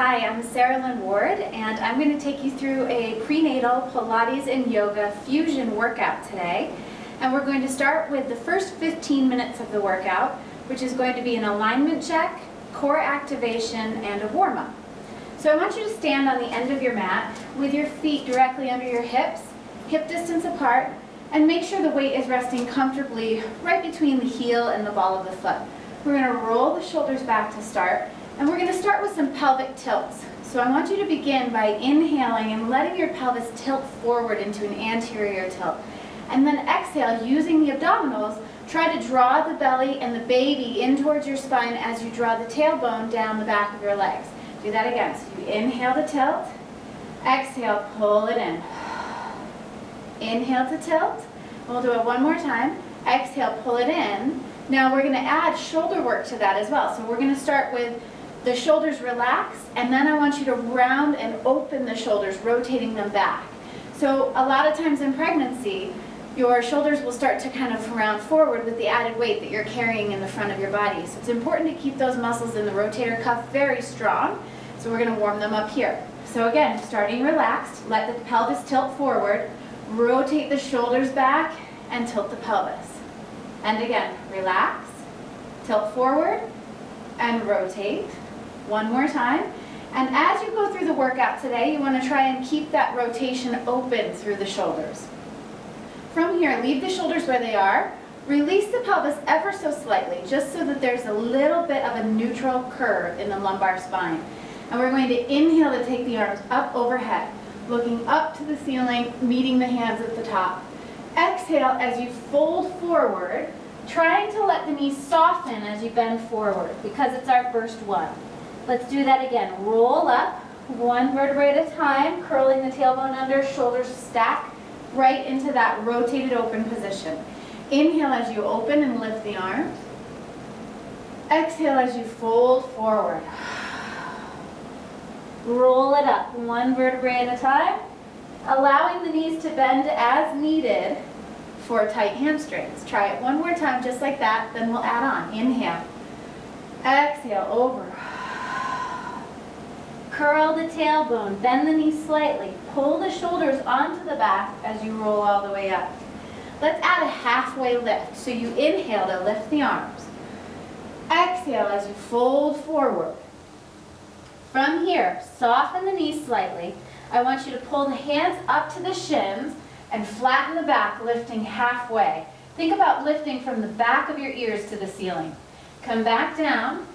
Hi, I'm Sarah Lynn Ward, and I'm going to take you through a prenatal Pilates and Yoga Fusion workout today. And we're going to start with the first 15 minutes of the workout, which is going to be an alignment check, core activation, and a warm-up. So I want you to stand on the end of your mat with your feet directly under your hips, hip distance apart, and make sure the weight is resting comfortably right between the heel and the ball of the foot. We're going to roll the shoulders back to start. And we're going to start with some pelvic tilts. So I want you to begin by inhaling and letting your pelvis tilt forward into an anterior tilt. And then exhale, using the abdominals, try to draw the belly and the baby in towards your spine as you draw the tailbone down the back of your legs. Do that again. So you inhale to tilt, exhale, pull it in. Inhale to tilt. We'll do it one more time. Exhale, pull it in. Now we're going to add shoulder work to that as well. So we're going to start with the shoulders relaxed, and then I want you to round and open the shoulders, rotating them back. So a lot of times in pregnancy, your shoulders will start to kind of round forward with the added weight that you're carrying in the front of your body. So it's important to keep those muscles in the rotator cuff very strong. So we're going to warm them up here. So again, starting relaxed, let the pelvis tilt forward, rotate the shoulders back, and tilt the pelvis. And again, relax, tilt forward, and rotate. One more time. And as you go through the workout today, you want to try and keep that rotation open through the shoulders. From here, leave the shoulders where they are. Release the pelvis ever so slightly, just so that there's a little bit of a neutral curve in the lumbar spine. And we're going to inhale to take the arms up overhead, looking up to the ceiling, meeting the hands at the top. Exhale as you fold forward, trying to let the knees soften as you bend forward, because it's our first one. Let's do that again. Roll up, one vertebrae at a time, curling the tailbone under, shoulders stack right into that rotated open position. Inhale as you open and lift the arms. Exhale as you fold forward. Roll it up, one vertebrae at a time, allowing the knees to bend as needed for tight hamstrings. Try it one more time just like that, then we'll add on. Inhale. Exhale, over. Curl the tailbone, bend the knees slightly, pull the shoulders onto the back as you roll all the way up. Let's add a halfway lift. So you inhale to lift the arms. Exhale as you fold forward. From here, soften the knees slightly. I want you to pull the hands up to the shins and flatten the back, lifting halfway. Think about lifting from the back of your ears to the ceiling. Come back down,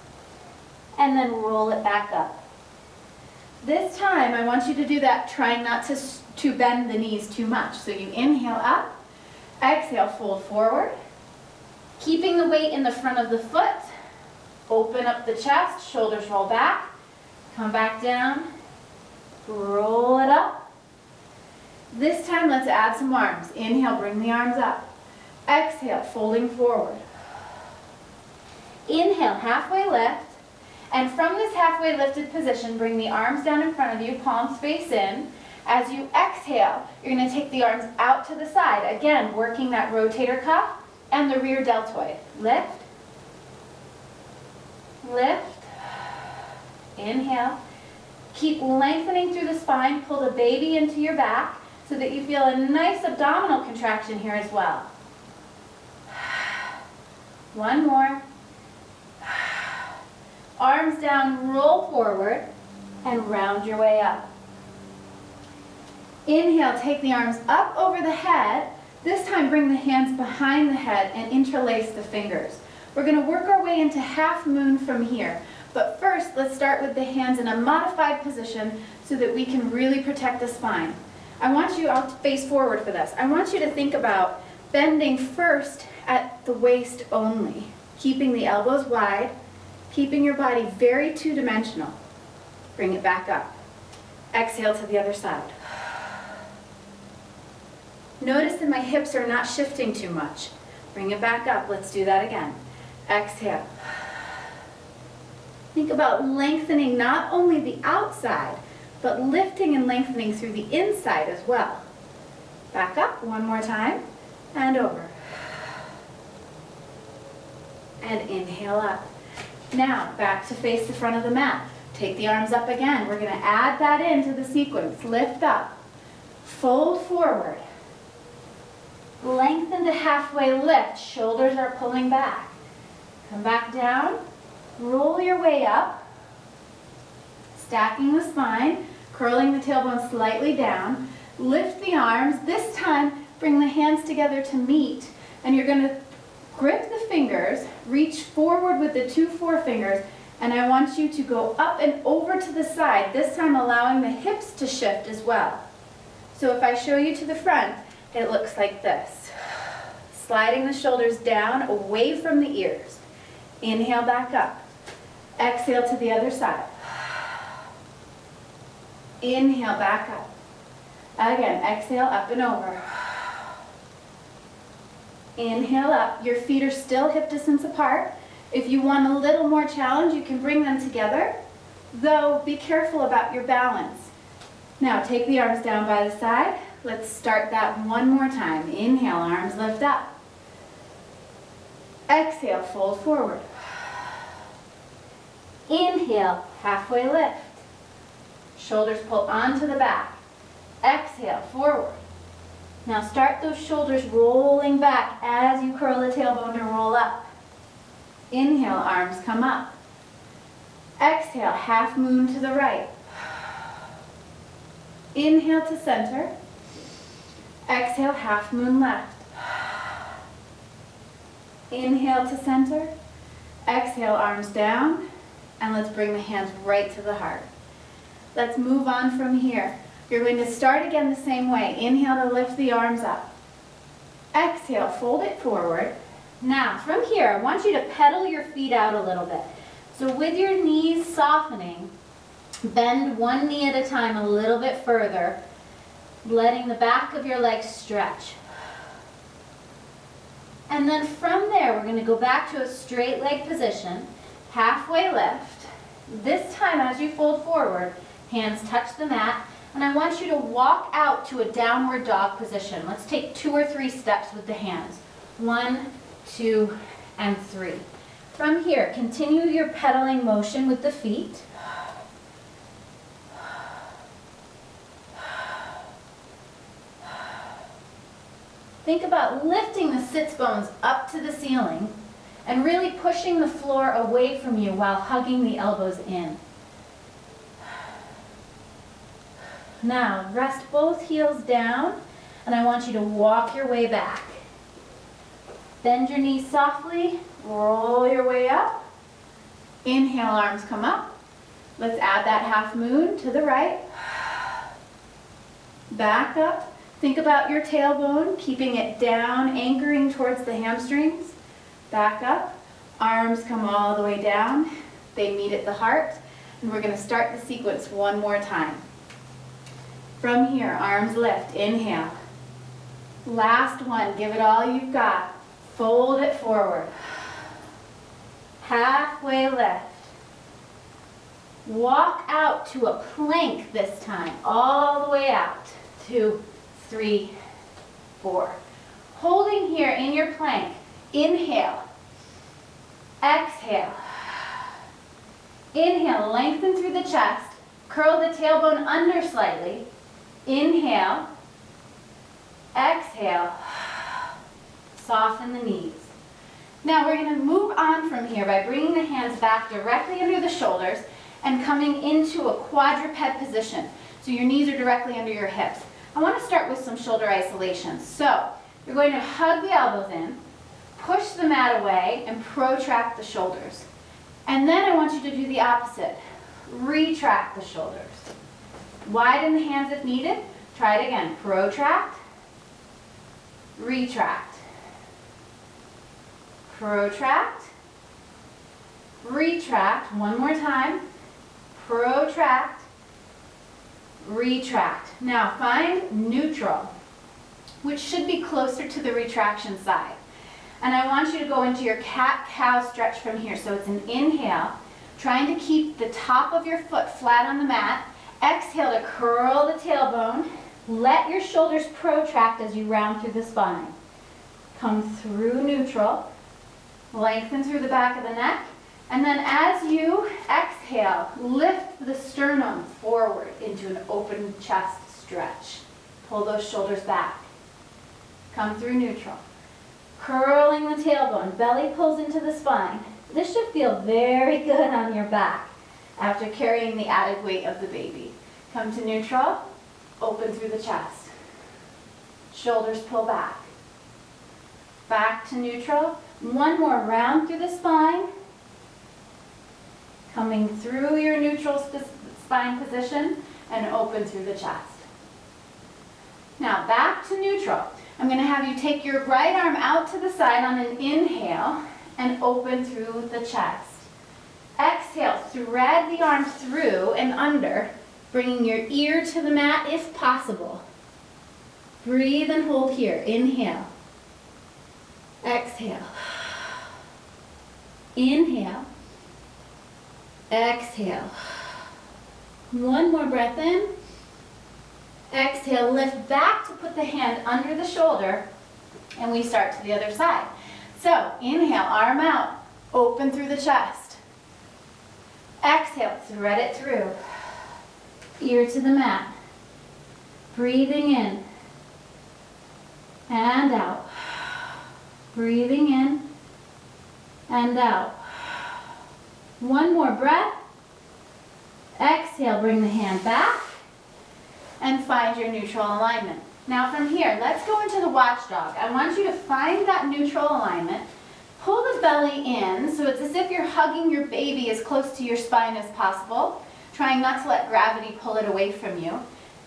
and then roll it back up. This time, I want you to do that trying not to bend the knees too much. So you inhale up, exhale, fold forward, keeping the weight in the front of the foot. Open up the chest, shoulders roll back, come back down, roll it up. This time, let's add some arms. Inhale, bring the arms up. Exhale, folding forward. Inhale, halfway lift. And from this halfway lifted position, bring the arms down in front of you, palms face in. As you exhale, you're going to take the arms out to the side. Again, working that rotator cuff and the rear deltoid. Lift. Lift. Inhale. Keep lengthening through the spine. Pull the baby into your back so that you feel a nice abdominal contraction here as well. One more. Arms down, roll forward, and round your way up. Inhale, take the arms up over the head. This time, bring the hands behind the head and interlace the fingers. We're going to work our way into half moon from here. But first, let's start with the hands in a modified position so that we can really protect the spine. I'll face forward for this. I want you to think about bending first at the waist only, keeping the elbows wide, keeping your body very two-dimensional. Bring it back up. Exhale to the other side. Notice that my hips are not shifting too much. Bring it back up. Let's do that again. Exhale. Think about lengthening not only the outside, but lifting and lengthening through the inside as well. Back up one more time, and over. And inhale up. Now, back to face the front of the mat. Take the arms up again. We're going to add that into the sequence. Lift up, fold forward, lengthen to halfway lift. Shoulders are pulling back. Come back down, roll your way up, stacking the spine, curling the tailbone slightly down. Lift the arms. This time, bring the hands together to meet, and you're going to grip the fingers, reach forward with the 2 forefingers, and I want you to go up and over to the side, this time allowing the hips to shift as well. So if I show you to the front, it looks like this. Sliding the shoulders down, away from the ears. Inhale back up. Exhale to the other side. Inhale back up. Again, exhale up and over. Inhale up. Your feet are still hip distance apart. If you want a little more challenge, you can bring them together, though be careful about your balance. Now take the arms down by the side. Let's start that one more time. Inhale, arms lift up. Exhale, fold forward. Inhale, halfway lift. Shoulders pull onto the back. Exhale, forward. Now start those shoulders rolling back as you curl the tailbone to roll up. Inhale, arms come up. Exhale, half moon to the right. Inhale to center. Exhale, half moon left. Inhale to center. Exhale, arms down. And let's bring the hands right to the heart. Let's move on from here. You're going to start again the same way. Inhale to lift the arms up. Exhale, fold it forward. Now, from here, I want you to pedal your feet out a little bit. So with your knees softening, bend one knee at a time a little bit further, letting the back of your legs stretch. And then from there, we're going to go back to a straight leg position, halfway lift. This time, as you fold forward, hands touch the mat, and I want you to walk out to a downward dog position. Let's take 2 or 3 steps with the hands. 1, 2, and 3. From here, continue your pedaling motion with the feet. Think about lifting the sits bones up to the ceiling and really pushing the floor away from you while hugging the elbows in. Now, rest both heels down, and I want you to walk your way back. Bend your knees softly, roll your way up. Inhale, arms come up. Let's add that half moon to the right. Back up. Think about your tailbone, keeping it down, anchoring towards the hamstrings. Back up. Arms come all the way down. They meet at the heart. And we're going to start the sequence one more time. From here, arms lift. Inhale. Last one. Give it all you've got. Fold it forward. Halfway lift. Walk out to a plank this time, all the way out. 2, 3, 4. Holding here in your plank. Inhale. Exhale. Inhale, lengthen through the chest. Curl the tailbone under slightly. Inhale. Exhale. Soften the knees. Now we're going to move on from here by bringing the hands back directly under the shoulders and coming into a quadruped position. So your knees are directly under your hips. I want to start with some shoulder isolation. So you're going to hug the elbows in, push the mat away, and protract the shoulders. And then I want you to do the opposite. Retract the shoulders. Widen the hands if needed. Try it again. Protract, retract. Protract, retract. One more time. Protract, retract. Now find neutral, which should be closer to the retraction side. And I want you to go into your cat-cow stretch from here. So it's an inhale, trying to keep the top of your foot flat on the mat. Exhale to curl the tailbone. Let your shoulders protract as you round through the spine. Come through neutral. Lengthen through the back of the neck. And then as you exhale, lift the sternum forward into an open chest stretch. Pull those shoulders back. Come through neutral. Curling the tailbone, belly pulls into the spine. This should feel very good on your back after carrying the added weight of the baby. Come to neutral, open through the chest. Shoulders pull back. Back to neutral. One more round through the spine. Coming through your neutral spine position and open through the chest. Now back to neutral. I'm going to have you take your right arm out to the side on an inhale and open through the chest. Exhale, thread the arm through and under, bringing your ear to the mat if possible. Breathe and hold here. Inhale. Exhale. Inhale. Exhale. One more breath in. Exhale, lift back to put the hand under the shoulder, and we start to the other side. So, inhale, arm out, open through the chest. Exhale, thread it through. Ear to the mat. Breathing in and out. Breathing in and out. One more breath. Exhale, bring the hand back and find your neutral alignment. Now from here, let's go into the watchdog. I want you to find that neutral alignment. Pull the belly in so it's as if you're hugging your baby as close to your spine as possible, trying not to let gravity pull it away from you.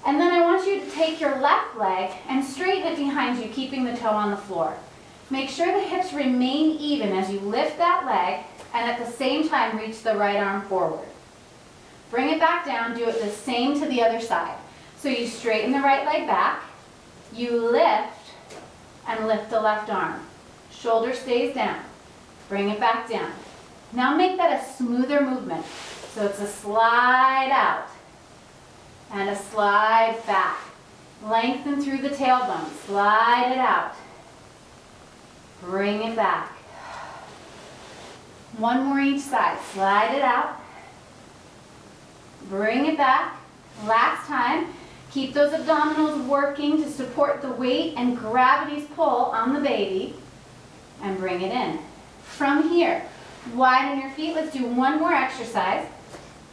And then I want you to take your left leg and straighten it behind you, keeping the toe on the floor. Make sure the hips remain even as you lift that leg and at the same time reach the right arm forward. Bring it back down, do it the same to the other side. So you straighten the right leg back, you lift and lift the left arm. Shoulder stays down. Bring it back down. Now make that a smoother movement. So it's a slide out and a slide back. Lengthen through the tailbone. Slide it out. Bring it back. One more each side. Slide it out. Bring it back. Last time. Keep those abdominals working to support the weight and gravity's pull on the baby. And bring it in. From here, widen your feet. Let's do one more exercise.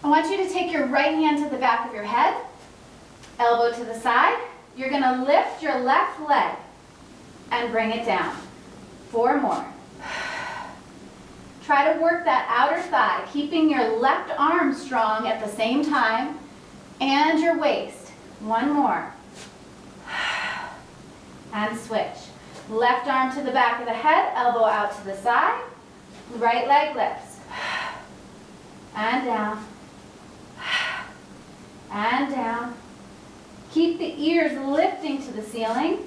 I want you to take your right hand to the back of your head, elbow to the side. You're going to lift your left leg and bring it down. 4 more. Try to work that outer thigh, keeping your left arm strong at the same time and your waist. 1 more. And switch. Left arm to the back of the head, elbow out to the side. Right leg lifts. And down. And down. Keep the ears lifting to the ceiling.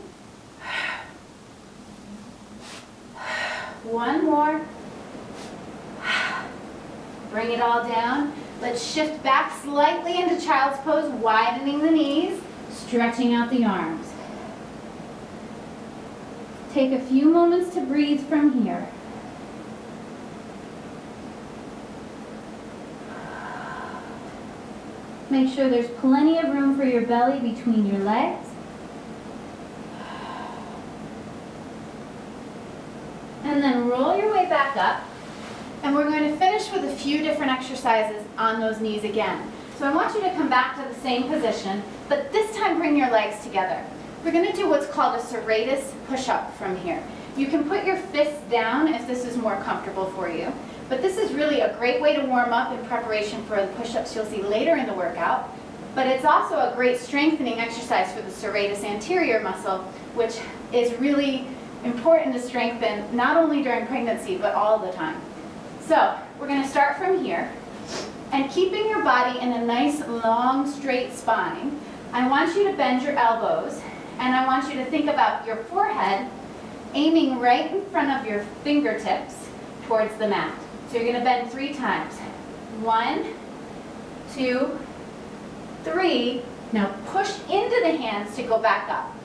1 more. Bring it all down. Let's shift back slightly into child's pose, widening the knees, stretching out the arms. Take a few moments to breathe from here. Make sure there's plenty of room for your belly between your legs. And then roll your way back up. And we're going to finish with a few different exercises on those knees again. So I want you to come back to the same position, but this time bring your legs together. We're going to do what's called a serratus push-up from here. You can put your fists down if this is more comfortable for you, but this is really a great way to warm up in preparation for the push-ups you'll see later in the workout. But it's also a great strengthening exercise for the serratus anterior muscle, which is really important to strengthen not only during pregnancy, but all the time. So we're going to start from here, and keeping your body in a nice long straight spine, I want you to bend your elbows, and I want you to think about your forehead aiming right in front of your fingertips towards the mat. So you're going to bend 3 times. 1, 2, 3. Now push into the hands to go back up.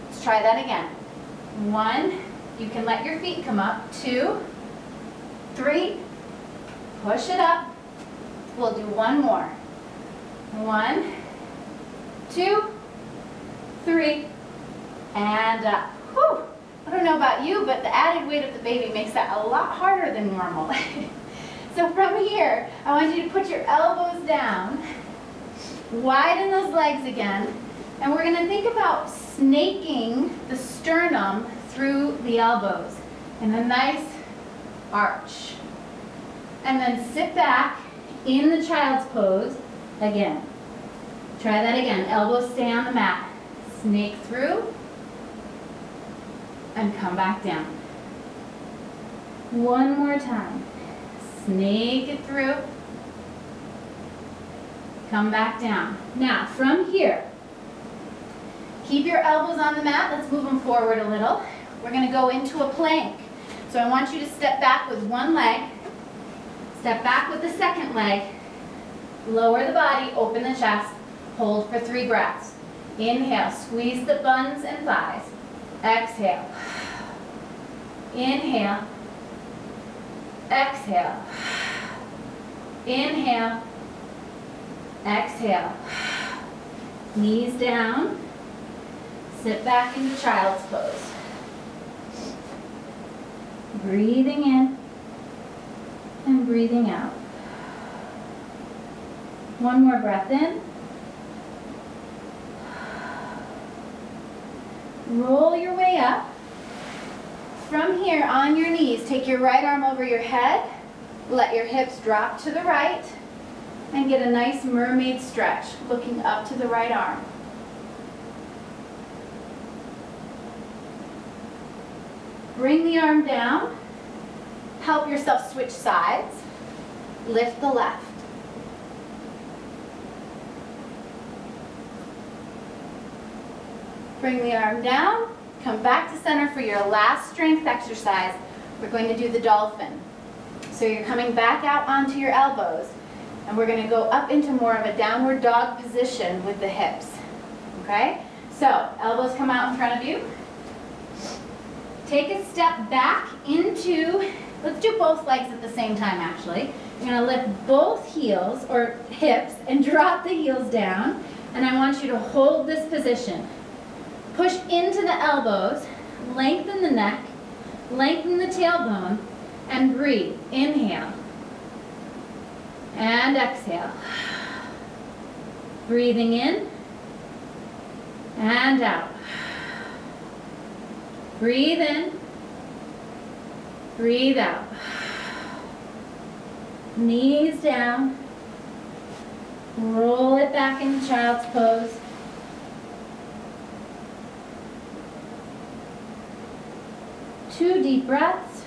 Let's try that again. 1, you can let your feet come up. 2, 3, Push it up. We'll do one more. 1, 2, 3, and up. Whew. I don't know about you, but the added weight of the baby makes that a lot harder than normal. So from here, I want you to put your elbows down, widen those legs again, and we're going to think about snaking the sternum through the elbows in a nice arch. And then sit back in the child's pose again. Try that again. Elbows stay on the mat. Snake through and come back down. One more time. Snake it through. Come back down. Now, from here, keep your elbows on the mat. Let's move them forward a little. We're going to go into a plank. So I want you to step back with one leg. Step back with the second leg. Lower the body, open the chest. Hold for 3 breaths. Inhale, squeeze the buns and thighs. Exhale. Inhale. Exhale. Inhale. Exhale. Knees down. Sit back into child's pose. Breathing in and breathing out. One more breath in. Roll your way up. From here, on your knees, take your right arm over your head. Let your hips drop to the right. And get a nice mermaid stretch, looking up to the right arm. Bring the arm down. Help yourself switch sides. Lift the left. Bring the arm down. Come back to center for your last strength exercise. We're going to do the dolphin. So you're coming back out onto your elbows, and we're going to go up into more of a downward dog position with the hips. Okay? So elbows come out in front of you. Take a step back into, let's do both legs at the same time actually. You're going to lift both heels or hips and drop the heels down, and I want you to hold this position. Push into the elbows, lengthen the neck, lengthen the tailbone, and breathe. Inhale and exhale. Breathing in and out. Breathe in, breathe out. Knees down. Roll it back into child's pose. Two deep breaths.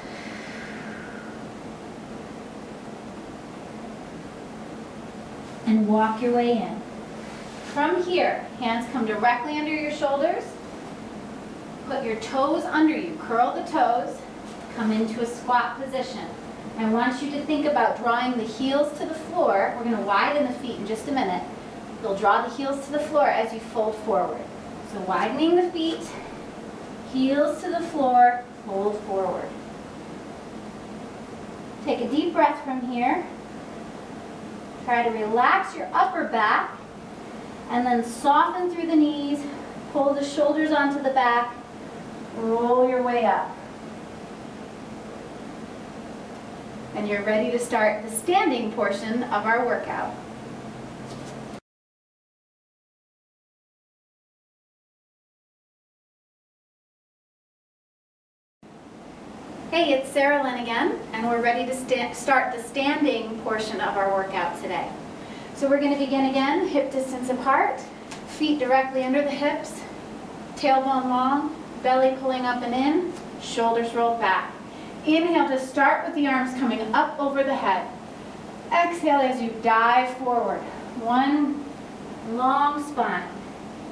And walk your way in. From here, hands come directly under your shoulders. Put your toes under you. Curl the toes. Come into a squat position. I want you to think about drawing the heels to the floor. We're going to widen the feet in just a minute. You'll draw the heels to the floor as you fold forward. So widening the feet, heels to the floor, fold forward. Take a deep breath from here. Try to relax your upper back and then soften through the knees. Pull the shoulders onto the back. Roll your way up. And you're ready to start the standing portion of our workout. Hey, it's Sarah Lynn again, and we're ready to start the standing portion of our workout today. So we're going to begin again, hip distance apart, feet directly under the hips, tailbone long, belly pulling up and in, shoulders rolled back. Inhale to start with the arms coming up over the head. Exhale as you dive forward. One long spine.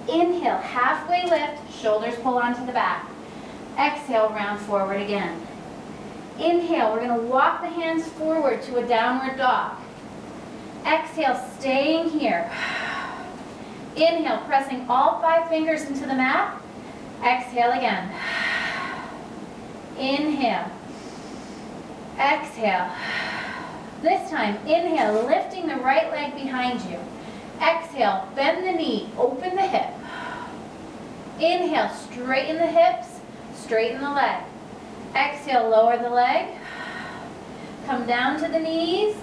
Inhale, halfway lift, shoulders pull onto the back. Exhale, round forward again. Inhale, we're going to walk the hands forward to a downward dog. Exhale, staying here. Inhale, pressing all 5 fingers into the mat. Exhale again. Inhale. Exhale. This time, inhale, lifting the right leg behind you. Exhale, bend the knee, open the hip. Inhale, straighten the hips, straighten the leg. Exhale, lower the leg. Come down to the knees,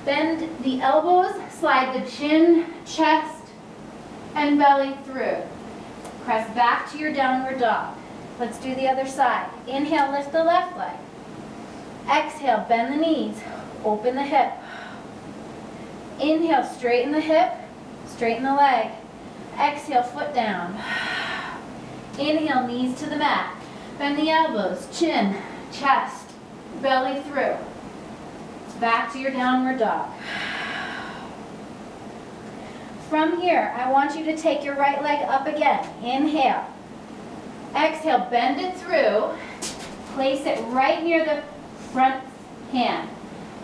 bend the elbows, slide the chin, chest, and belly through. Press back to your downward dog. Let's do the other side. Inhale, lift the left leg. Exhale, bend the knees, open the hip. Inhale, straighten the hip, straighten the leg. Exhale, foot down. Inhale, knees to the mat. Bend the elbows, chin, chest, belly through. Back to your downward dog. From here, I want you to take your right leg up again. Inhale. Exhale, bend it through. Place it right near the front hand.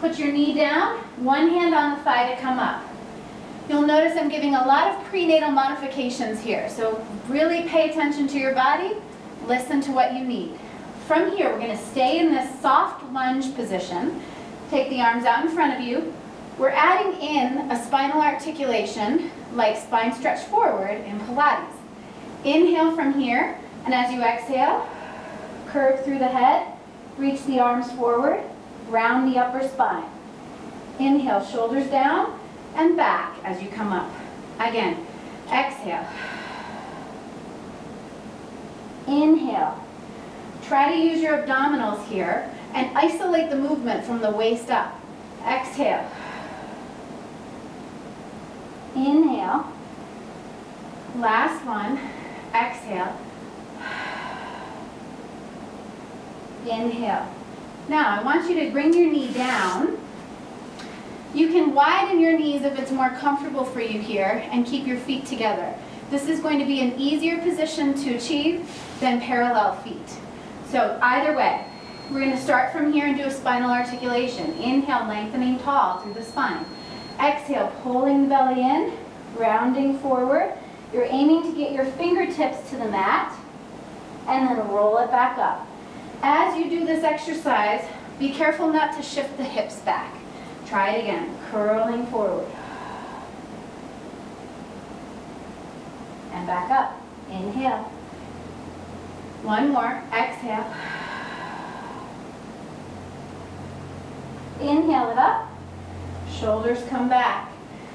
Put your knee down, one hand on the thigh to come up. You'll notice I'm giving a lot of prenatal modifications here, so really pay attention to your body, listen to what you need. From here, we're going to stay in this soft lunge position. Take the arms out in front of you. We're adding in a spinal articulation, like spine stretch forward in Pilates. Inhale from here, and as you exhale, curve through the head, reach the arms forward, round the upper spine. Inhale, shoulders down, and back as you come up. Again, exhale. Inhale. Try to use your abdominals here and isolate the movement from the waist up. Exhale. Inhale. Last one. Exhale. Inhale. Now, I want you to bring your knee down. You can widen your knees if it's more comfortable for you here and keep your feet together. This is going to be an easier position to achieve than parallel feet. So either way, we're going to start from here and do a spinal articulation. Inhale, lengthening tall through the spine. Exhale, pulling the belly in, rounding forward. You're aiming to get your fingertips to the mat and then roll it back up. As you do this exercise, be careful not to shift the hips back. Try it again, curling forward. And back up. Inhale. One more. Exhale. Inhale it up. Shoulders come back.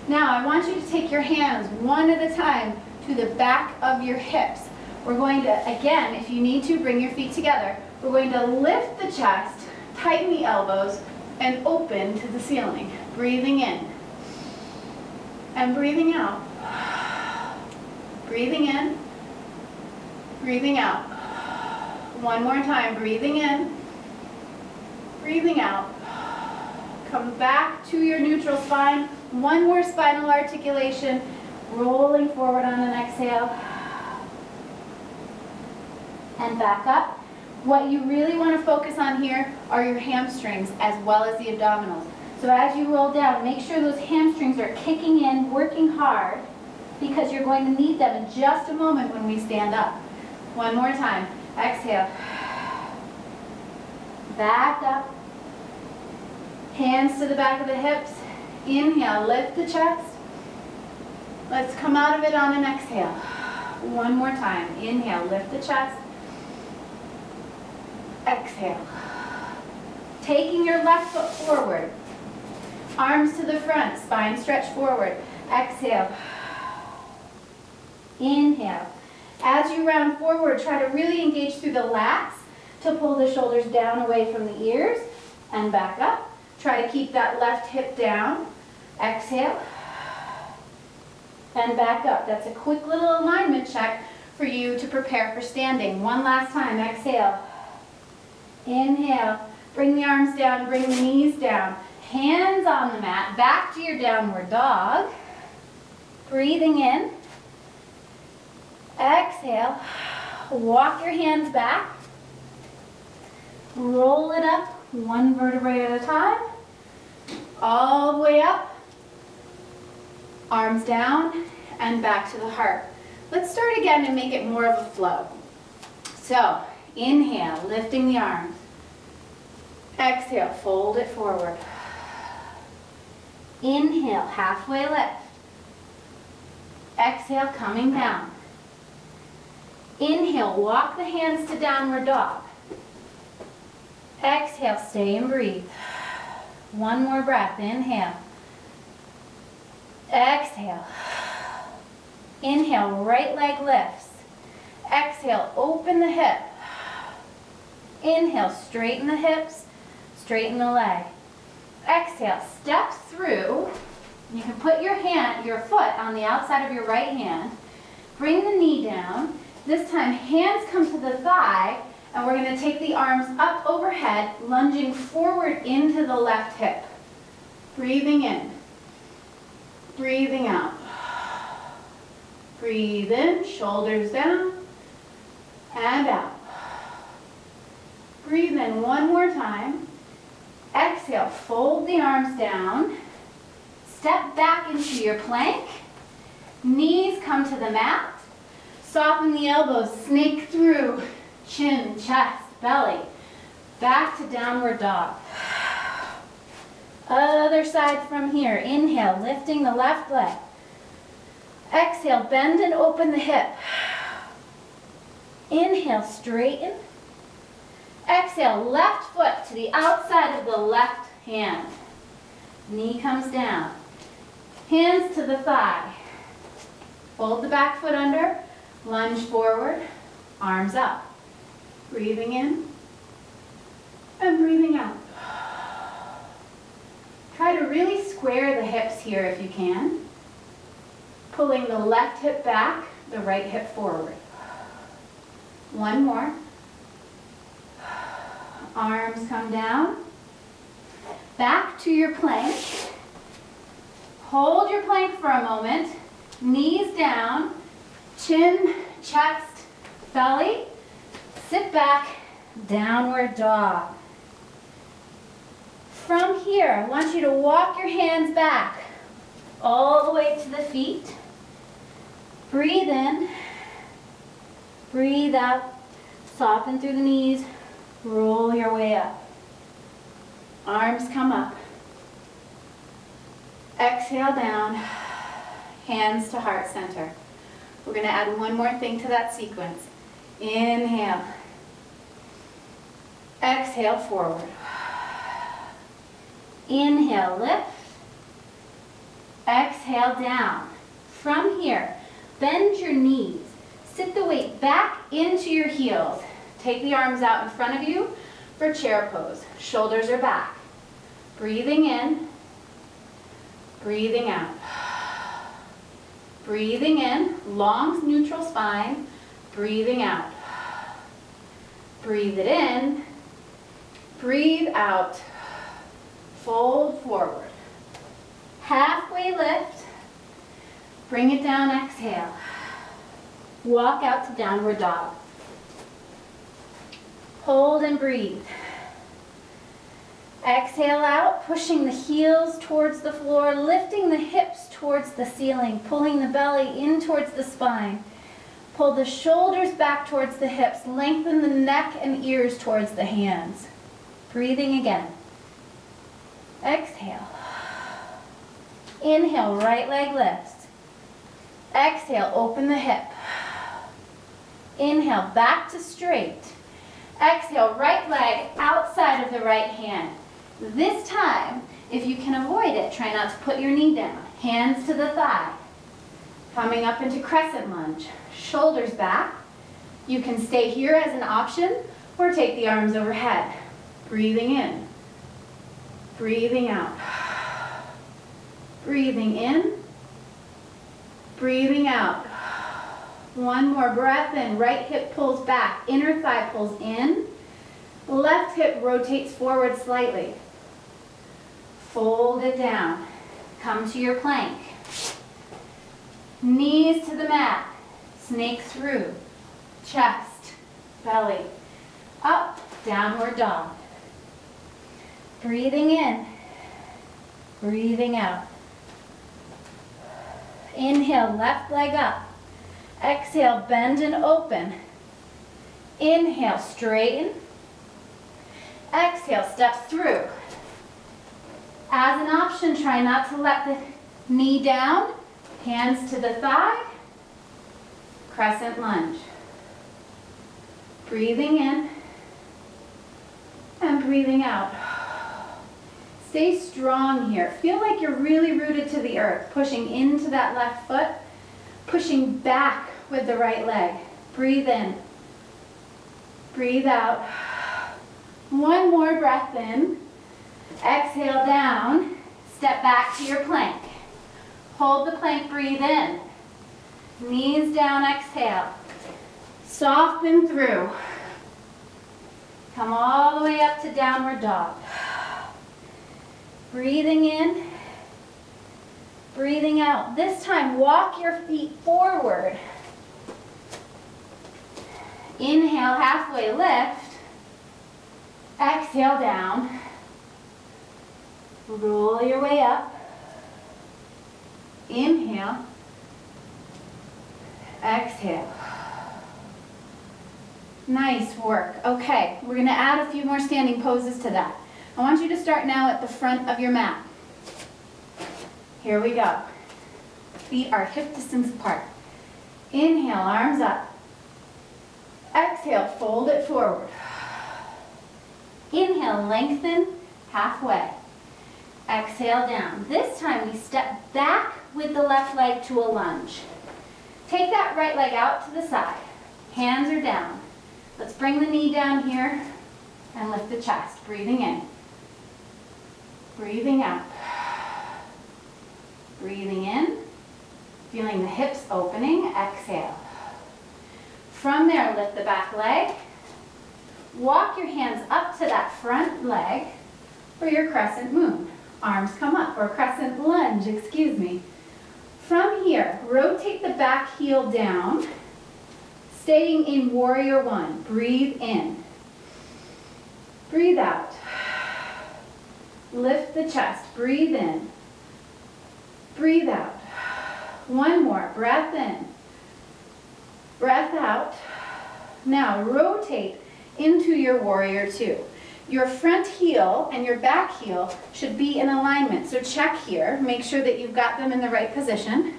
Now I want you to take your hands one at a time to the back of your hips. We're going to, again, if you need to, bring your feet together. We're going to lift the chest, tighten the elbows, and open to the ceiling. Breathing in and breathing out. Breathing in, breathing out. One more time, breathing in, breathing out. Come back to your neutral spine. One more spinal articulation, rolling forward on an exhale. And back up. What you really want to focus on here are your hamstrings as well as the abdominals. So as you roll down, make sure those hamstrings are kicking in, working hard, because you're going to need them in just a moment when we stand up. One more time. Exhale. Back up. Hands to the back of the hips. Inhale, lift the chest. Let's come out of it on an exhale. One more time. Inhale, lift the chest. Exhale. Taking your left foot forward. Arms to the front, spine stretch forward. Exhale. Inhale. As you round forward, try to really engage through the lats to pull the shoulders down away from the ears and back up. Try to keep that left hip down. Exhale. And back up. That's a quick little alignment check for you to prepare for standing. One last time. Exhale. Inhale. Bring the arms down, bring the knees down. Hands on the mat, back to your downward dog. Breathing in. Exhale. Walk your hands back. Roll it up, one vertebrae at a time. All the way up. Arms down and back to the heart. Let's start again and make it more of a flow. So, inhale, lifting the arms. Exhale, fold it forward. Inhale, halfway lift. Exhale, coming down. Inhale, walk the hands to downward dog. Exhale, stay and breathe. One more breath, inhale. Exhale. Inhale, right leg lifts. Exhale, open the hip. Inhale, straighten the hips, straighten the leg. Exhale, step through. You can put your foot on the outside of your right hand. Bring the knee down. This time, hands come to the thigh, and we're going to take the arms up overhead, lunging forward into the left hip. Breathing in. Breathing out. Breathe in, shoulders down, and out. Breathe in one more time. Exhale, fold the arms down. Step back into your plank. Knees come to the mat. Soften the elbows, snake through. Chin, chest, belly. Back to downward dog. Other side from here. Inhale, lifting the left leg. Exhale, bend and open the hip. Inhale, straighten. Exhale, left foot to the outside of the left hand. Knee comes down. Hands to the thigh. Fold the back foot under. Lunge forward. Arms up. Breathing in and breathing out. Try to really square the hips here if you can. Pulling the left hip back, the right hip forward. One more. Arms come down. Back to your plank. Hold your plank for a moment. Knees down. Chin, chest, belly. Sit back, downward dog. From here, I want you to walk your hands back all the way to the feet. Breathe in, breathe out, soften through the knees, roll your way up. Arms come up. Exhale down, hands to heart center. We're going to add one more thing to that sequence. Inhale. Exhale, forward. Inhale, lift. Exhale, down. From here, bend your knees. Sit the weight back into your heels. Take the arms out in front of you for chair pose. Shoulders are back. Breathing in. Breathing out. Breathing in, long neutral spine. Breathing out. Breathe it in. Breathe out. Fold forward. Halfway lift. Bring it down, exhale. Walk out to downward dog. Hold and breathe. Exhale out, pushing the heels towards the floor, lifting the hips towards the ceiling, pulling the belly in towards the spine. Pull the shoulders back towards the hips, lengthen the neck and ears towards the hands. Breathing again. Exhale. Inhale, right leg lifts. Exhale, open the hip. Inhale, back to straight. Exhale, right leg outside of the right hand. This time, if you can avoid it, try not to put your knee down. Hands to the thigh. Coming up into crescent lunge. Shoulders back. You can stay here as an option or take the arms overhead. Breathing in. Breathing out. Breathing in. Breathing out. One more breath in. Right hip pulls back. Inner thigh pulls in. Left hip rotates forward slightly. Fold it down. Come to your plank. Knees to the mat. Snake through. Chest, belly. Up, downward dog. Breathing in. Breathing out. Inhale, left leg up. Exhale, bend and open. Inhale, straighten. Exhale, step through. As an option, try not to let the knee down, hands to the thigh, crescent lunge. Breathing in and breathing out. Stay strong here. Feel like you're really rooted to the earth, pushing into that left foot, pushing back with the right leg. Breathe in. Breathe out. One more breath in. Exhale down. Step back to your plank. Hold the plank, breathe in. Knees down, exhale. Soften through. Come all the way up to downward dog. Breathing in, breathing out. This time, walk your feet forward. Inhale, halfway lift. Exhale down. Roll your way up. Inhale. Exhale. Nice work. Okay, we're going to add a few more standing poses to that. I want you to start now at the front of your mat. Here we go. Feet are hip distance apart. Inhale, arms up. Exhale, fold it forward. Inhale, lengthen halfway. Exhale down. This time we step back with the left leg to a lunge. Take that right leg out to the side. Hands are down. Let's bring the knee down here and lift the chest. Breathing in. Breathing out. Breathing in. Feeling the hips opening. Exhale. From there, lift the back leg. Walk your hands up to that front leg for your crescent moon. Arms come up, or crescent lunge, excuse me. From here, rotate the back heel down, staying in warrior one. Breathe in. Breathe out. Lift the chest. Breathe in. Breathe out. One more. Breath in. Breath out. Now rotate into your warrior two. Your front heel and your back heel should be in alignment. So check here. Make sure that you've got them in the right position.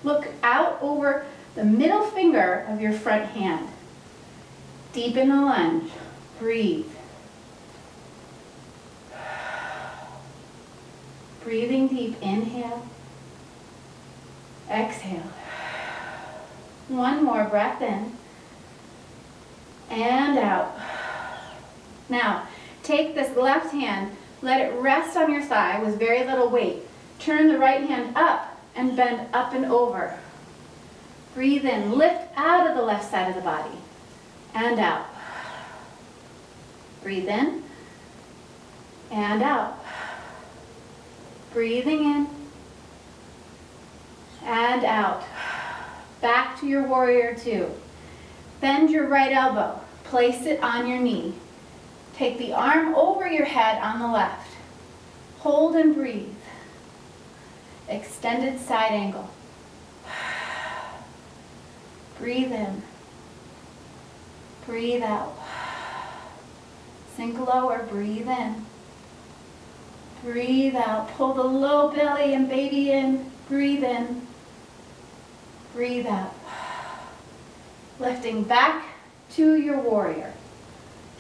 Look out over the middle finger of your front hand. Deepen the lunge. Breathe. Breathing deep. Inhale. Exhale. One more breath in. And out. Now, take this left hand, let it rest on your thigh with very little weight. Turn the right hand up and bend up and over. Breathe in, lift out of the left side of the body, and out. Breathe in, and out. Breathing in, and out. Back to your warrior two. Bend your right elbow, place it on your knee. Take the arm over your head on the left. Hold and breathe. Extended side angle. Breathe in. Breathe out. Sink lower, breathe in. Breathe out. Pull the low belly and baby in. Breathe in. Breathe out. Lifting back to your warrior.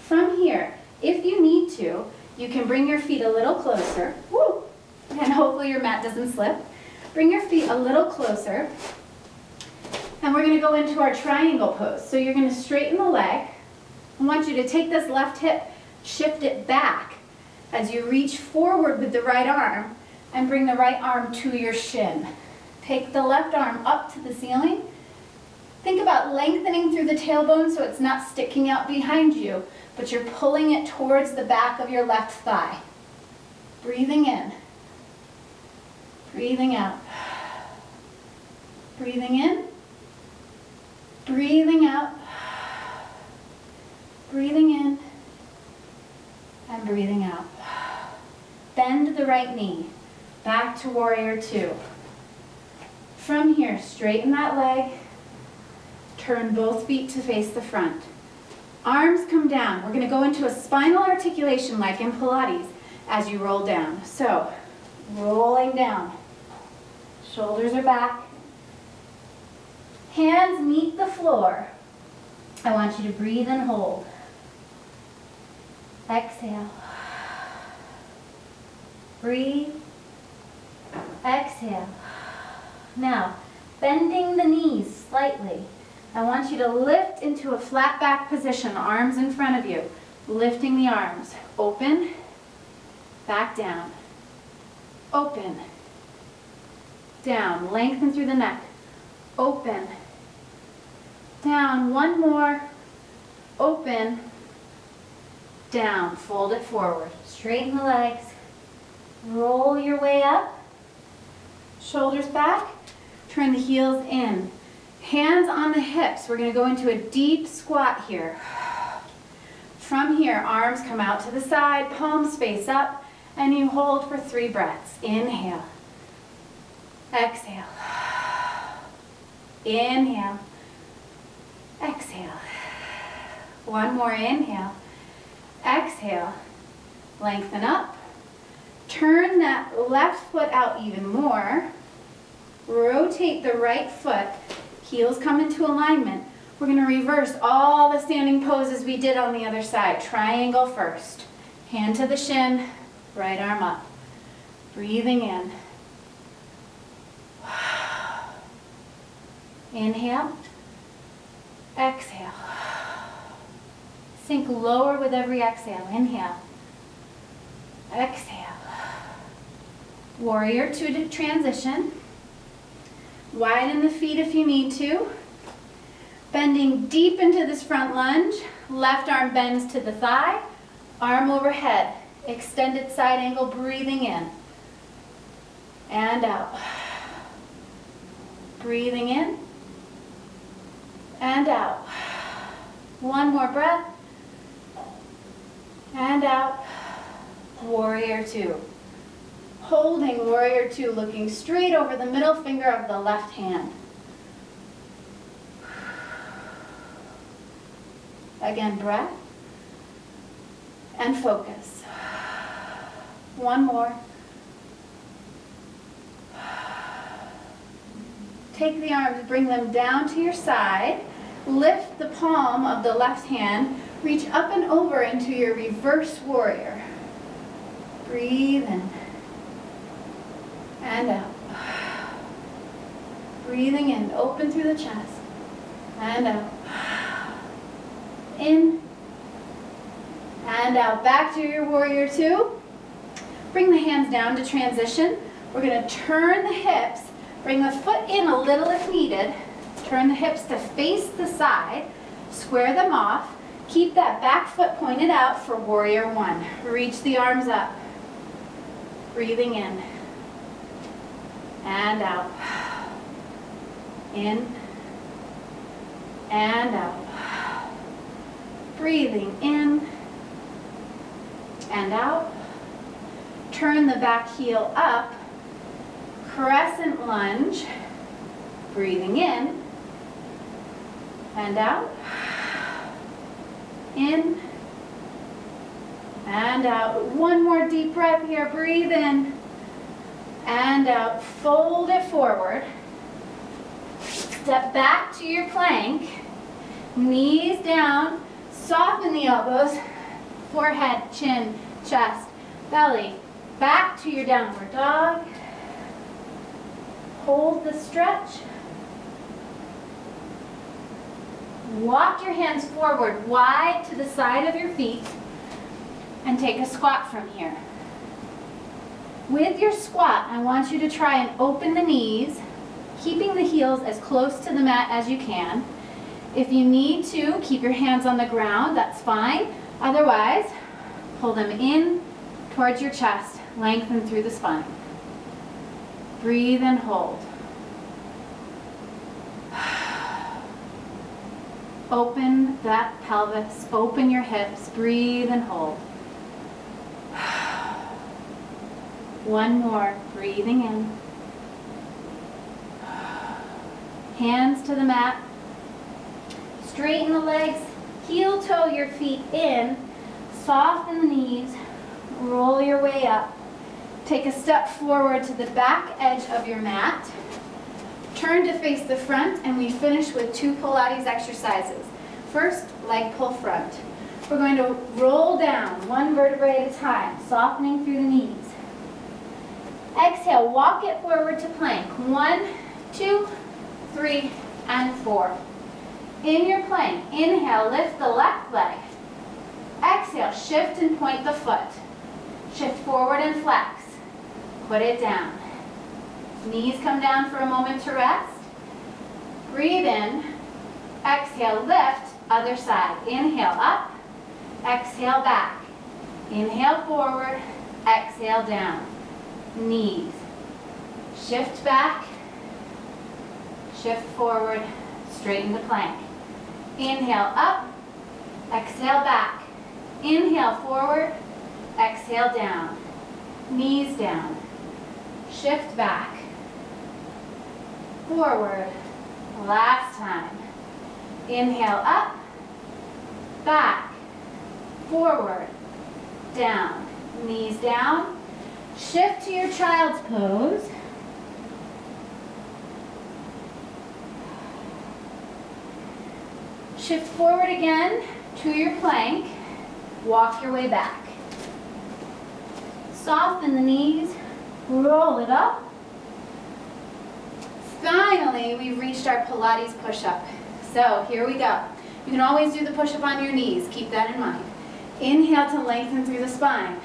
From here, if you need to, you can bring your feet a little closer. Woo! And hopefully your mat doesn't slip. Bring your feet a little closer. And we're going to go into our triangle pose. So you're going to straighten the leg. I want you to take this left hip, shift it back as you reach forward with the right arm and bring the right arm to your shin. Take the left arm up to the ceiling. Think about lengthening through the tailbone so it's not sticking out behind you, but you're pulling it towards the back of your left thigh. Breathing in. Breathing out. Breathing in. Breathing out. Breathing in. And breathing out. Bend the right knee. Back to warrior two. From here, straighten that leg. Turn both feet to face the front. Arms come down. We're going to go into a spinal articulation like in Pilates as you roll down. So rolling down. Shoulders are back. Hands meet the floor. I want you to breathe and hold. Exhale. Breathe. Exhale. Now, bending the knees slightly. I want you to lift into a flat back position, arms in front of you. Lifting the arms. Open, back down. Open, down. Lengthen through the neck. Open, down. One more. Open, down. Fold it forward. Straighten the legs. Roll your way up. Shoulders back. Turn the heels in. Hands on the hips. We're going to go into a deep squat here. From here, arms come out to the side, palms face up, and you hold for 3 breaths. Inhale. Exhale. Inhale. Exhale. One more inhale. Exhale. Lengthen up. Turn that left foot out even more. Rotate the right foot. Heels come into alignment. We're going to reverse all the standing poses we did on the other side. Triangle first. Hand to the shin, right arm up. Breathing in. Inhale. Exhale. Sink lower with every exhale. Inhale. Exhale. Warrior 2 to transition. Widen the feet if you need to. Bending deep into this front lunge. Left arm bends to the thigh. Arm overhead. Extended side angle, breathing in. And out. Breathing in. And out. One more breath. And out. Warrior 2. Holding Warrior 2, looking straight over the middle finger of the left hand. Again, breath and focus. One more. Take the arms, bring them down to your side. Lift the palm of the left hand. Reach up and over into your reverse warrior. Breathe in and out. Breathing in, open through the chest and out. In and out. Back to your warrior 2. Bring the hands down to transition. We're going to turn the hips. Bring the foot in a little if needed. Turn the hips to face the side. Square them off. Keep that back foot pointed out for warrior 1. Reach the arms up. Breathing in and out. In and out. Breathing in and out. Turn the back heel up. Crescent lunge. Breathing in and out. In and out. One more deep breath here. Breathe in and out. Fold it forward. Step back to your plank. Knees down. Soften the elbows. Forehead, chin, chest, belly. Back to your downward dog. Hold the stretch. Walk your hands forward, wide to the side of your feet, and take a squat from here. With your squat, I want you to try and open the knees, keeping the heels as close to the mat as you can. If you need to, keep your hands on the ground, that's fine. Otherwise, pull them in towards your chest, lengthen through the spine. Breathe and hold. Open that pelvis, open your hips, breathe and hold. One more, breathing in. Hands to the mat. Straighten the legs, heel toe your feet in, soften the knees, roll your way up. Take a step forward to the back edge of your mat. Turn to face the front, and we finish with 2 Pilates exercises. First, leg pull front. We're going to roll down 1 vertebrae at a time, softening through the knees. Exhale, walk it forward to plank. 1, 2, 3, and 4. In your plank, inhale, lift the left leg. Exhale, shift and point the foot. Shift forward and flex. Put it down. Knees come down for a moment to rest. Breathe in. Exhale, lift, other side. Inhale, up. Exhale, back. Inhale, forward. Exhale, down. Knees. Shift back. Shift forward. Straighten the plank. Inhale, up. Exhale, back. Inhale, forward. Exhale, down. Knees down. Shift back. Forward. Last time. Inhale, up. Back. Forward. Down. Knees down. Shift to your child's pose. Shift forward again to your plank. Walk your way back. Soften the knees. Roll it up. Finally, we've reached our Pilates push-up. So here we go. You can always do the push-up on your knees. Keep that in mind. Inhale to lengthen through the spine.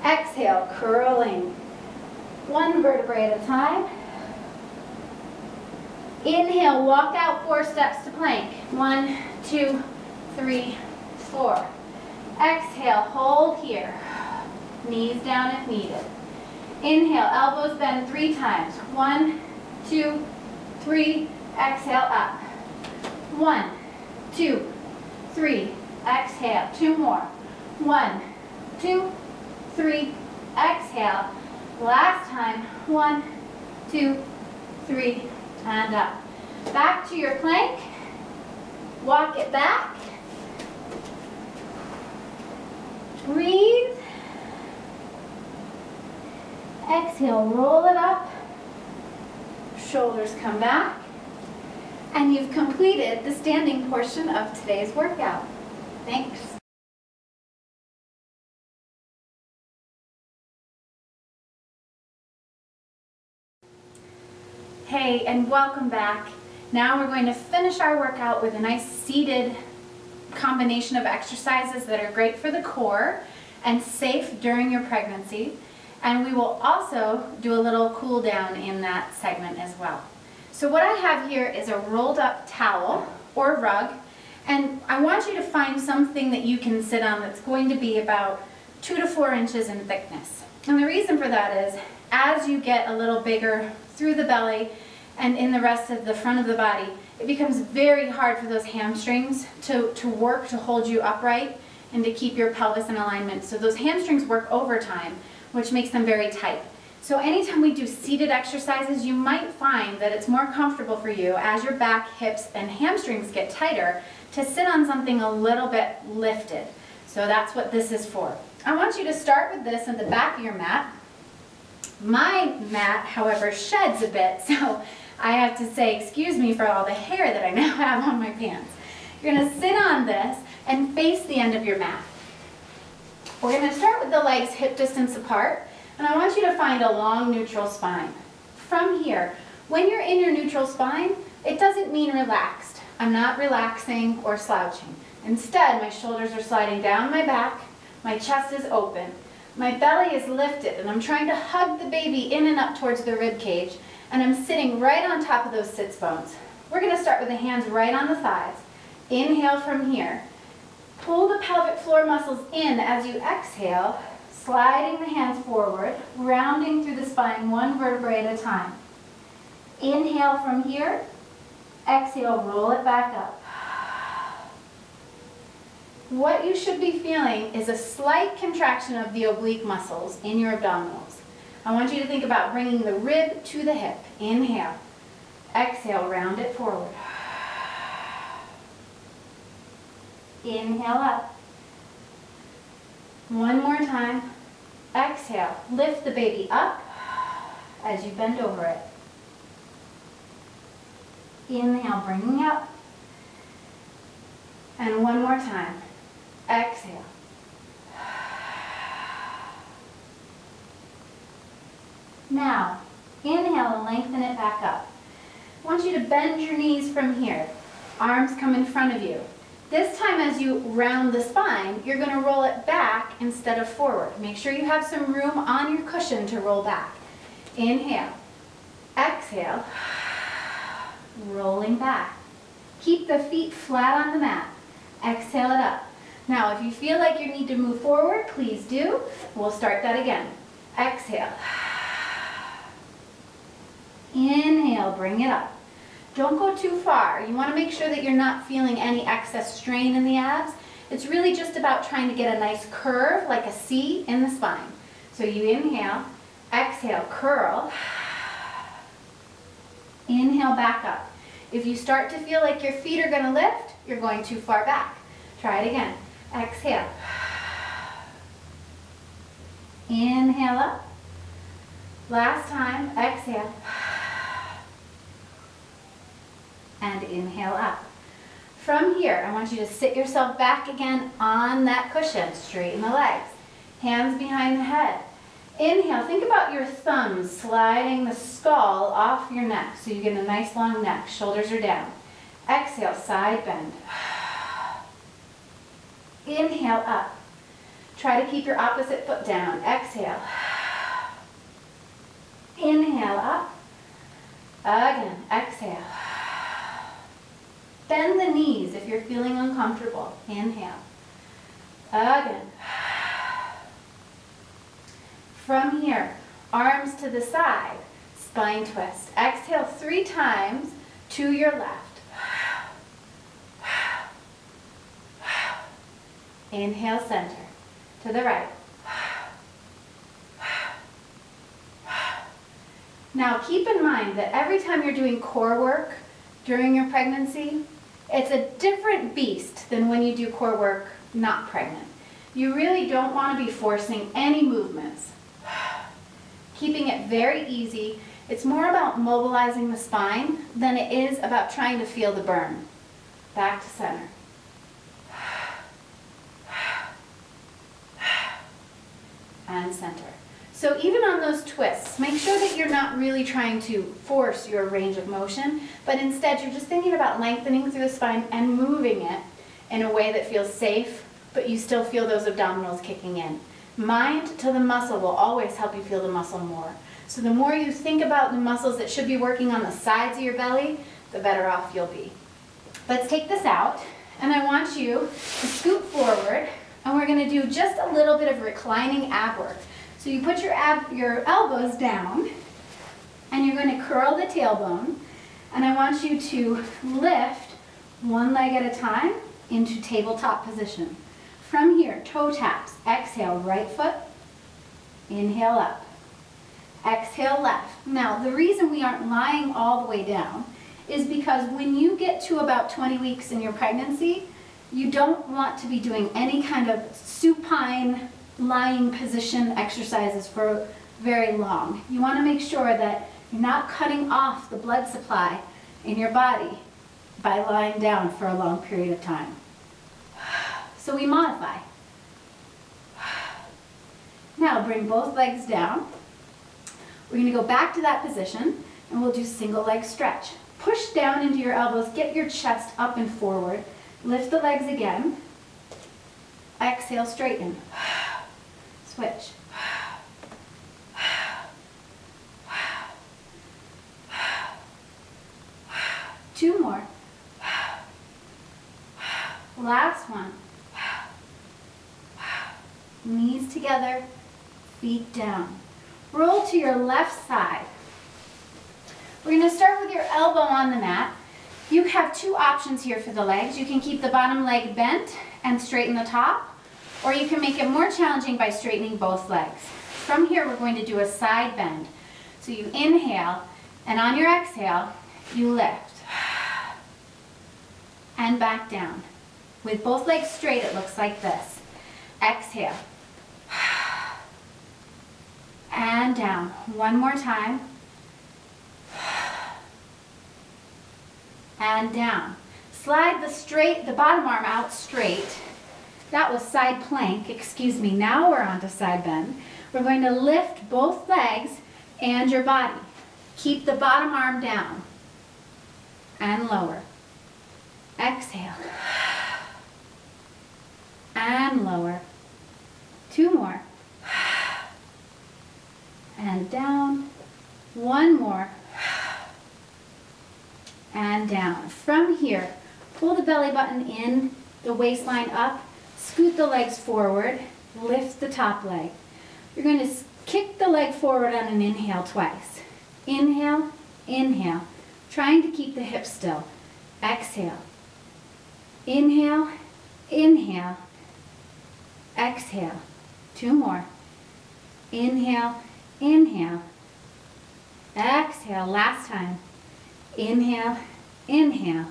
Exhale, curling. 1 vertebrae at a time. Inhale, walk out 4 steps to plank. 1, 2, 3, 4. Exhale, hold here. Knees down if needed. Inhale, elbows bend 3 times. 1, 2, 3. Exhale, up. 1, 2, 3. Exhale. 2 more. 1, 2, 3. Exhale. Last time. 1, 2, 3. And up. Back to your plank. Walk it back. Breathe. Exhale, roll it up. Shoulders come back. And you've completed the standing portion of today's workout. Thanks. Hey, and welcome back. Now we're going to finish our workout with a nice seated combination of exercises that are great for the core and safe during your pregnancy. And we will also do a little cool down in that segment as well. So what I have here is a rolled up towel or rug, and I want you to find something that you can sit on that's going to be about 2 to 4 inches in thickness. And the reason for that is, as you get a little bigger through the belly and in the rest of the front of the body, it becomes very hard for those hamstrings to work to hold you upright and to keep your pelvis in alignment. So those hamstrings work overtime, which makes them very tight. So anytime we do seated exercises, you might find that it's more comfortable for you as your back, hips, and hamstrings get tighter to sit on something a little bit lifted. So that's what this is for. I want you to start with this at the back of your mat. My mat, however, sheds a bit, so I have to say excuse me for all the hair that I now have on my pants. You're going to sit on this and face the end of your mat. We're going to start with the legs hip distance apart, and I want you to find a long neutral spine. From here, when you're in your neutral spine, it doesn't mean relaxed. I'm not relaxing or slouching. Instead, my shoulders are sliding down my back, my chest is open, my belly is lifted, and I'm trying to hug the baby in and up towards the rib cage, and I'm sitting right on top of those sits bones. We're going to start with the hands right on the thighs. Inhale from here. Pull the pelvic floor muscles in as you exhale, sliding the hands forward, rounding through the spine 1 vertebrae at a time. Inhale from here, exhale, roll it back up. What you should be feeling is a slight contraction of the oblique muscles in your abdominals. I want you to think about bringing the rib to the hip. Inhale, exhale, round it forward. Inhale up. 1 more time. Exhale. exhale, lift the baby up as you bend over it. Inhale, bringing up. And one more time. Exhale. Now, inhale and lengthen it back up. I want you to bend your knees from here. Arms come in front of you. This time as you round the spine, you're going to roll it back instead of forward. Make sure you have some room on your cushion to roll back. Inhale. Exhale. Rolling back. Keep the feet flat on the mat. Exhale it up. Now, if you feel like you need to move forward, please do. We'll start that again. Exhale. Inhale, bring it up. Don't go too far. You want to make sure that you're not feeling any excess strain in the abs. It's really just about trying to get a nice curve, like a C in the spine. So you inhale, exhale, curl. Inhale, back up. If you start to feel like your feet are going to lift, you're going too far back. Try it again. Exhale. Inhale up. Last time, exhale. And inhale up. From here, I want you to sit yourself back again on that cushion. Straighten the legs. Hands behind the head. Inhale, think about your thumbs sliding the skull off your neck so you get a nice long neck. Shoulders are down. Exhale, side bend. Inhale up. Try to keep your opposite foot down. Exhale. Inhale up. Again, exhale. Bend the knees if you're feeling uncomfortable. Inhale. Again. From here, arms to the side, spine twist. Exhale 3 times to your left. Inhale, center. To the right. Now keep in mind that every time you're doing core work during your pregnancy, it's a different beast than when you do core work not pregnant. You really don't want to be forcing any movements. Keeping it very easy. It's more about mobilizing the spine than it is about trying to feel the burn. Back to center. And center. So even on those twists, make sure that you're not really trying to force your range of motion, but instead you're just thinking about lengthening through the spine and moving it in a way that feels safe, but you still feel those abdominals kicking in. Mind to the muscle will always help you feel the muscle more. So the more you think about the muscles that should be working on the sides of your belly, the better off you'll be. Let's take this out, and I want you to scoot forward, and we're going to do just a little bit of reclining ab work. So you put your elbows down, and you're going to curl the tailbone, and I want you to lift one leg at a time into tabletop position. From here, toe taps. Exhale, right foot. Inhale up. Exhale, left. Now, the reason we aren't lying all the way down is because when you get to about 20 weeks in your pregnancy, you don't want to be doing any kind of supine lying position exercises for very long. You want to make sure that you're not cutting off the blood supply in your body by lying down for a long period of time. So we modify. Now bring both legs down. We're going to go back to that position and we'll do single leg stretch. Push down into your elbows, get your chest up and forward. Lift the legs again. Exhale, straighten. Switch. 2 more. Last one. Knees together, feet down. Roll to your left side. We're going to start with your elbow on the mat. You have 2 options here for the legs. You can keep the bottom leg bent and straighten the top, or you can make it more challenging by straightening both legs. From here, we're going to do a side bend. So you inhale, and on your exhale, you lift. And back down. With both legs straight, it looks like this. Exhale. and down. One more time. And down. Slide the bottom arm out straight. That was side plank, excuse me. Now we're on to side bend. We're going to lift both legs and your body. Keep the bottom arm down and lower. Exhale. And lower. Two more. And down. One more. And down. From here, pull the belly button in, the waistline up, scoot the legs forward, lift the top leg. You're going to kick the leg forward on an inhale twice. Inhale, inhale, trying to keep the hips still. Exhale. Inhale, inhale, exhale. Two more. Inhale, inhale, exhale. Last time. Inhale, inhale,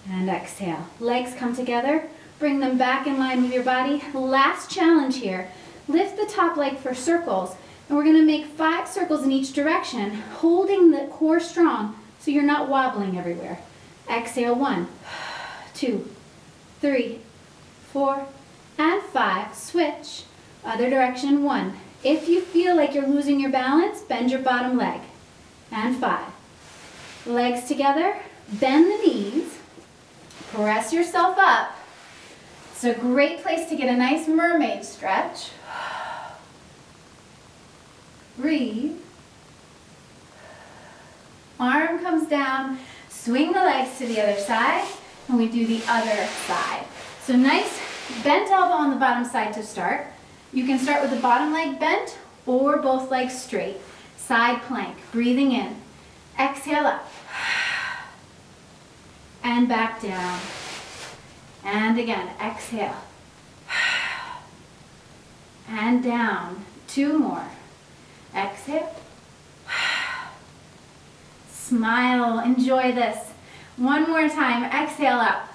and exhale. Legs come together. Bring them back in line with your body. Last challenge here. Lift the top leg for circles. And we're going to make 5 circles in each direction, holding the core strong so you're not wobbling everywhere. Exhale, 1, 2, 3, 4, and 5. Switch. Other direction, 1. If you feel like you're losing your balance, bend your bottom leg. And 5. Legs together, bend the knees, press yourself up. It's a great place to get a nice mermaid stretch. Breathe. Arm comes down, swing the legs to the other side, and we do the other side. So nice bent elbow on the bottom side to start. You can start with the bottom leg bent or both legs straight. Side plank, breathing in. Exhale up. And back down. And again, exhale. And down. 2 more. Exhale. Smile. Enjoy this. One more time. Exhale up.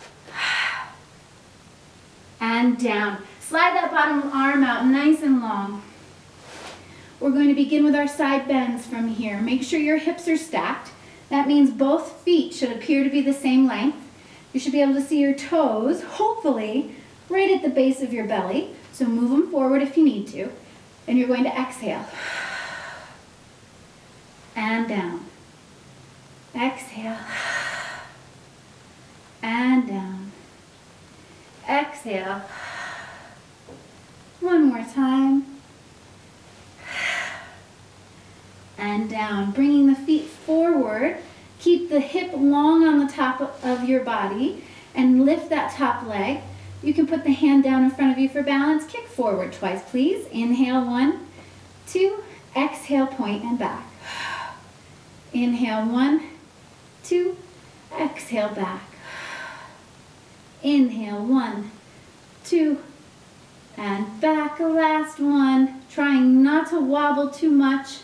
And down. Slide that bottom arm out nice and long. We're going to begin with our side bends from here. Make sure your hips are stacked. That means both feet should appear to be the same length. You should be able to see your toes, hopefully, right at the base of your belly. So move them forward if you need to. And you're going to exhale. And down. Exhale. And down. Exhale. One more time. And down, bringing the feet forward. Keep the hip long on the top of your body and lift that top leg. You can put the hand down in front of you for balance. Kick forward twice, please. Inhale, 1, 2. Exhale, point and back. Inhale, 1, 2. Exhale, back. Inhale, 1, 2. And back, last one. Trying not to wobble too much.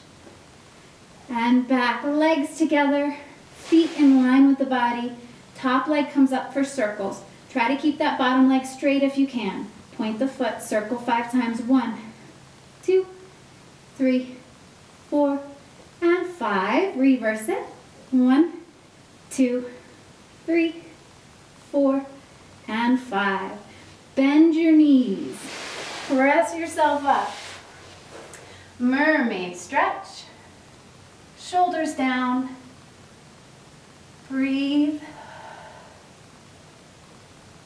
And back, legs together, feet in line with the body. Top leg comes up for circles. Try to keep that bottom leg straight if you can. Point the foot, circle 5 times. 1, 2, 3, 4, and 5. Reverse it. 1, 2, 3, 4, and 5. Bend your knees. Press yourself up. Mermaid stretch. Shoulders down. Breathe.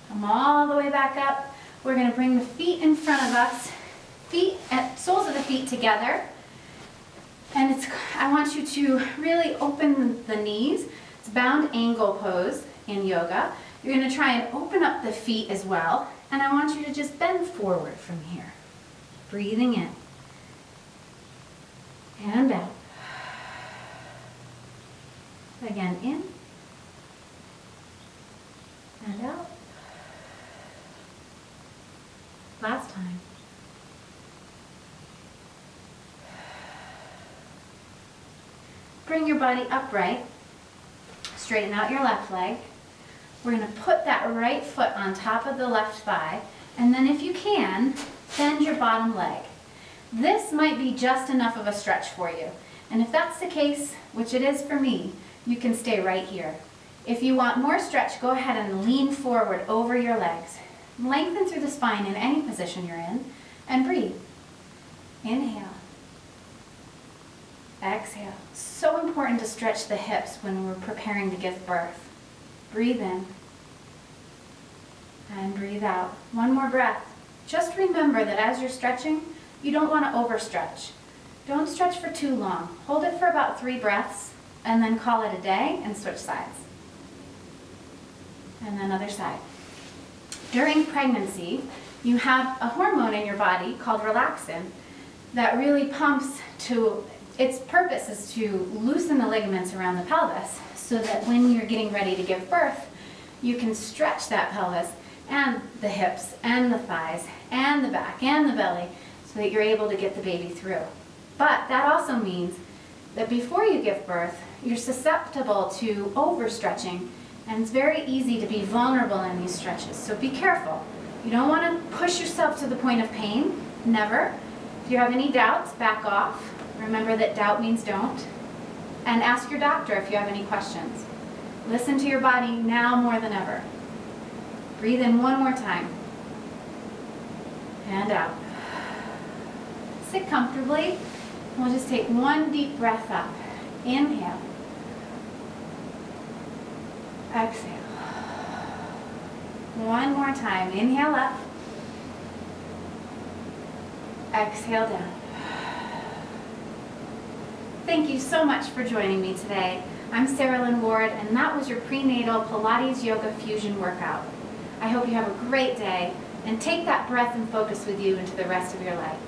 Come all the way back up. We're going to bring the feet in front of us. Soles of the feet together. And I want you to really open the knees. It's bound angle pose in yoga. You're going to try and open up the feet as well. And I want you to just bend forward from here. Breathing in. And out. Again, in and out. Last time. Bring your body upright. Straighten out your left leg. We're going to put that right foot on top of the left thigh. And then if you can, bend your bottom leg. This might be just enough of a stretch for you. And if that's the case, which it is for me, you can stay right here. If you want more stretch, go ahead and lean forward over your legs. Lengthen through the spine in any position you're in, and breathe. Inhale. Exhale. So important to stretch the hips when we're preparing to give birth. Breathe in. And breathe out. One more breath. Just remember that as you're stretching, you don't want to overstretch. Don't stretch for too long. Hold it for about 3 breaths, and then call it a day and switch sides. And then other side. During pregnancy, you have a hormone in your body called relaxin that really pumps to, its purpose is to loosen the ligaments around the pelvis so that when you're getting ready to give birth, you can stretch that pelvis and the hips and the thighs and the back and the belly so that you're able to get the baby through. But that also means that before you give birth, you're susceptible to overstretching, and it's very easy to be vulnerable in these stretches, so be careful. You don't want to push yourself to the point of pain, never. If you have any doubts, back off. Remember that doubt means don't. And ask your doctor if you have any questions. Listen to your body now more than ever. Breathe in one more time. And out. Sit comfortably. We'll just take one deep breath up. Inhale. Exhale. One more time. Inhale up. Exhale down. Thank you so much for joining me today. I'm Sarah Lynn Ward, and that was your Prenatal Pilates-Yoga Fusion workout. I hope you have a great day, and take that breath and focus with you into the rest of your life.